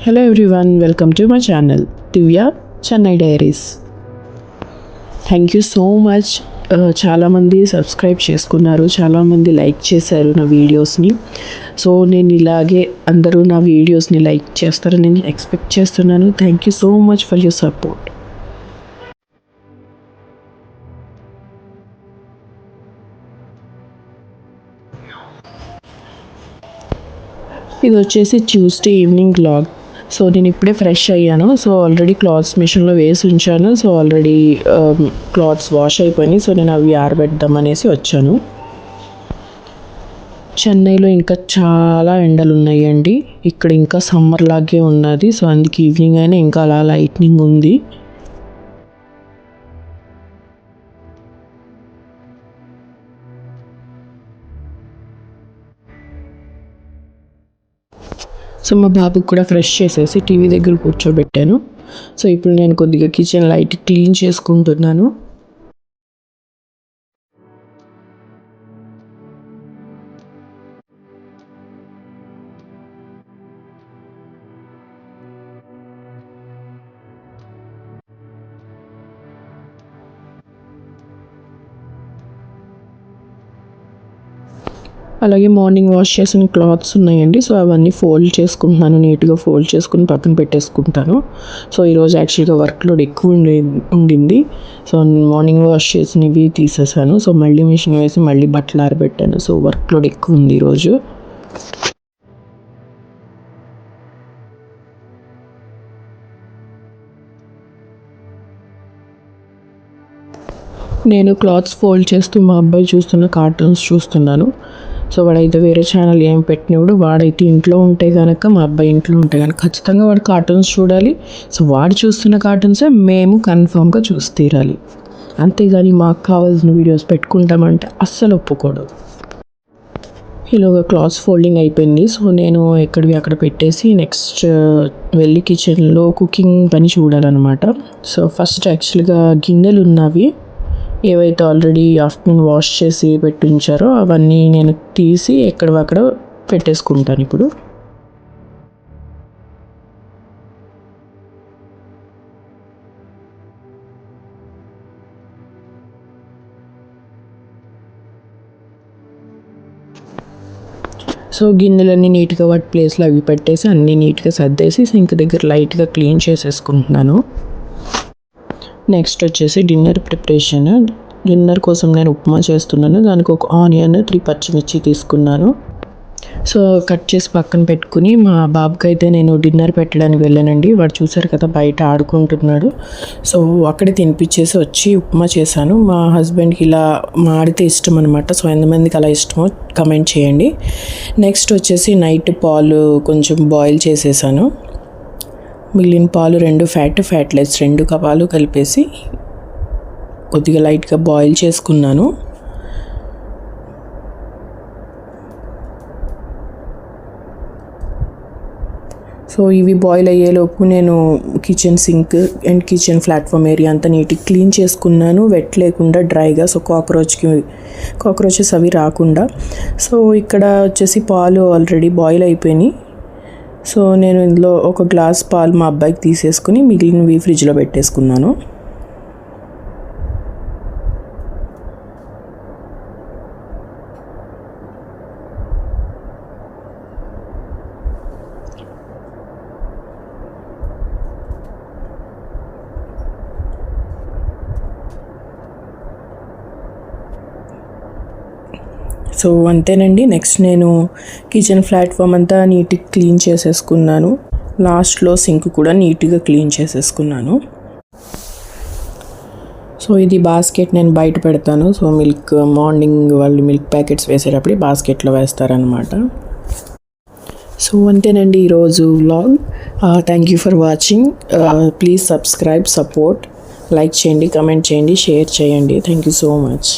Hello everyone, welcome to my channel Divya Chennai Diaries. Thank you so much. చాలామంది subscribe చేసుకున్నారు, చాలామంది like చేశారు నా వీడియోస్ని. సో నేను ఇలాగే అందరూ నా వీడియోస్ని లైక్ చేస్తారని నేను ఎక్స్పెక్ట్ చేస్తున్నాను. Thank you so much for your support. ఇది వచ్చేసి ట్యూస్డే ఈవినింగ్ వ్లాగ్. సో నేను ఇప్పుడే ఫ్రెష్ అయ్యాను. సో ఆల్రెడీ క్లాత్స్ మిషన్లో వేసి ఉంచాను. సో ఆల్రెడీ క్లాత్స్ వాష్ అయిపోయినాయి. సో నేను అవి ఆరబెడదాం అనేసి వచ్చాను. చెన్నైలో ఇంకా చాలా ఎండలు ఉన్నాయండి. ఇక్కడ ఇంకా సమ్మర్ లాగే ఉన్నది. సో అందుకే ఈవినింగ్ అయినా ఇంకా అలా లైట్నింగ్ ఉంది. సో మా బాబుకి కూడా ఫ్రెష్ చేసేసి టీవీ దగ్గర కూర్చోబెట్టాను. సో ఇప్పుడు నేను కొద్దిగా కిచెన్ లైట్ క్లీన్ చేసుకుంటున్నాను. అలాగే మార్నింగ్ వాష్ చేసిన క్లాత్స్ ఉన్నాయండి. సో అవన్నీ ఫోల్డ్ చేసుకుంటున్నాను. నీట్గా ఫోల్డ్ చేసుకుని పక్కన పెట్టేసుకుంటాను. సో ఈరోజు యాక్చువల్గా వర్క్ లోడ్ ఎక్కువ ఉండింది. సో మార్నింగ్ వాష్ చేసినవి తీసేసాను. సో మళ్ళీ మిషన్ వేసి మళ్ళీ బట్టలు ఆరబెట్టాను. సో వర్క్ లోడ్ ఎక్కువ ఉంది ఈరోజు. నేను క్లాత్స్ ఫోల్డ్ చేస్తూ మా అబ్బాయి చూస్తున్న కార్టూన్స్ చూస్తున్నాను. సో వాడైతే వేరే ఛానల్ ఏం పెట్టినప్పుడు వాడైతే ఇంట్లో ఉంటే కనుక, మా అబ్బాయి ఇంట్లో ఉంటే కనుక ఖచ్చితంగా వాడు కార్టూన్స్ చూడాలి. సో వాడు చూస్తున్న కార్టూన్సే మేము కన్ఫామ్గా చూసి తీరాలి. అంతేగాని మాకు కావాల్సిన వీడియోస్ పెట్టుకుంటామంటే అస్సలు ఒప్పుకోడు. ఈలోగా క్లాత్స్ ఫోల్డింగ్ అయిపోయింది. సో నేను ఎక్కడివి అక్కడ పెట్టేసి నెక్స్ట్ వెళ్ళి కిచెన్లో కుకింగ్ పని చూడాలన్నమాట. సో ఫస్ట్ యాక్చువల్గా గిన్నెలు ఉన్నవి ఏవైతే ఆల్రెడీ ఆఫ్టర్నూన్ వాష్ చేసి పెట్టించారో అవన్నీ నేను తీసి ఎక్కడక్కడ పెట్టేసుకుంటాను ఇప్పుడు. సో గిన్నెలన్నీ నీట్గా వాటి ప్లేస్లో అవి పెట్టేసి అన్నీ నీట్గా సర్దేసి సింక్ దగ్గర లైట్గా క్లీన్ చేసేసుకుంటున్నాను. నెక్స్ట్ వచ్చేసి డిన్నర్ ప్రిపరేషన్. డిన్నర్ కోసం నేను ఉప్మా చేస్తున్నాను. దానికి ఒక ఆనియన్, 3 పచ్చిమిర్చి తీసుకున్నాను. సో కట్ చేసి పక్కన పెట్టుకుని మా బాబుకి అయితే నేను డిన్నర్ పెట్టడానికి వెళ్ళానండి. వాడు చూసారు కదా బయట ఆడుకుంటున్నాడు. సో అక్కడే తినిపించేసి వచ్చి ఉప్మా చేశాను. మా హస్బెండ్కి ఇలా మాడితే ఇష్టం అనమాట. సో ఎంతమందికి అలా ఇష్టమో కమెంట్ చేయండి. నెక్స్ట్ వచ్చేసి నైట్ పాలు కొంచెం బాయిల్ చేసేసాను. మిగిలిన పాలు 2 ఫ్యాట్లెస్ 2 పాలు కలిపేసి కొద్దిగా లైట్గా బాయిల్ చేసుకున్నాను. సో ఇవి బాయిల్ అయ్యేలోపు నేను kitchen sink and kitchen platform area అంతా నీట్గా క్లీన్ చేసుకున్నాను, వెట్ లేకుండా డ్రైగా. సో కాక్రోచెస్ అవి రాకుండా. సో ఇక్కడ వచ్చేసి పాలు ఆల్రెడీ బాయిల్ అయిపోయినాయి. సో నేను ఇందులో ఒక గ్లాస్ పాలు మా అబ్బాయికి తీసేసుకుని మిగిలినవి ఫ్రిడ్జ్లో పెట్టేసుకున్నాను. సో అంతేనండి. నెక్స్ట్ నేను కిచెన్ ప్లాట్ఫామ్ అంతా నీట్గా క్లీన్ చేసేసుకున్నాను. లాస్ట్లో సింక్ కూడా నీట్గా క్లీన్ చేసేసుకున్నాను. సో ఇది బాస్కెట్ నేను బయట పెడతాను. సో మిల్క్ మార్నింగ్ వాళ్ళు మిల్క్ ప్యాకెట్స్ వేసేటప్పుడు బాస్కెట్లో వేస్తారనమాట. సో అంతేనండి ఈరోజు vlog. Thank you for watching. Please subscribe, support, like చేయండి, కమెంట్ చేయండి, షేర్ చేయండి. Thank you so much.